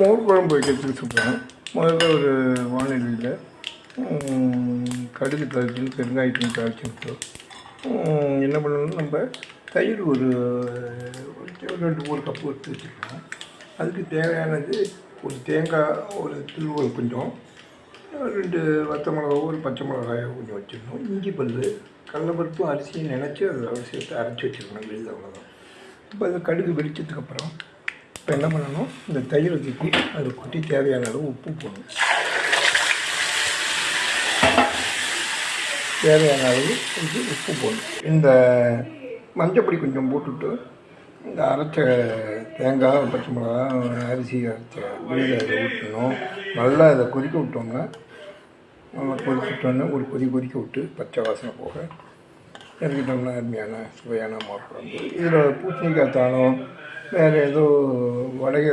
மோர் குழம்பு வைக்கிறதுக்கு சொல்கிறேன். முதல்ல ஒரு வானிலையில் கடுகு தாளிச்சு பெருங்காயத்தையும் தாளிச்சு விட்டு என்ன பண்ணணும், நம்ம தயிர் ஒரு 2-3 கப்பு எடுத்து வச்சுருக்கோம். அதுக்கு தேவையானது ஒரு தேங்காய், ஒரு திருவல் கொஞ்சம், 2 வத்த மிளகா, ஒரு பச்சை மிளகாயை கொஞ்சம் வச்சுருக்கணும். இஞ்சி பல், கடலைப்பருப்பும் அரிசியும் நினச்சி அதை சேர்த்து அரைச்சி வச்சுருக்கணும். வெளியில் அவ்வளோதான். இப்போ அது கடுகு வெடித்ததுக்கப்புறம் இப்போ என்ன பண்ணணும், இந்த தயிரை தூக்கி அதை கொட்டி தேவையான அளவு உப்பு போடணும். தேவையான அளவு கொஞ்சம் உப்பு போடணும். இந்த மஞ்சப்பொடி கொஞ்சம் போட்டுவிட்டு இந்த அரைச்ச தேங்காய், பச்சை மிளகா, அரிசி அரைச்ச விழுதை அதை ஊற்றணும். நல்லா அதை கொதிக்க விட்டோம்னா, நல்லா கொதிச்சுட்டோன்னா ஒரு கொதிக்க விட்டு பச்சை வாசனை போக இறக்கிட்டோம்னா அருமையான சுவையான மோர் குழம்பு. இதில் பூசணிக்காய் தாளம், வேறு ஏதோ வடகை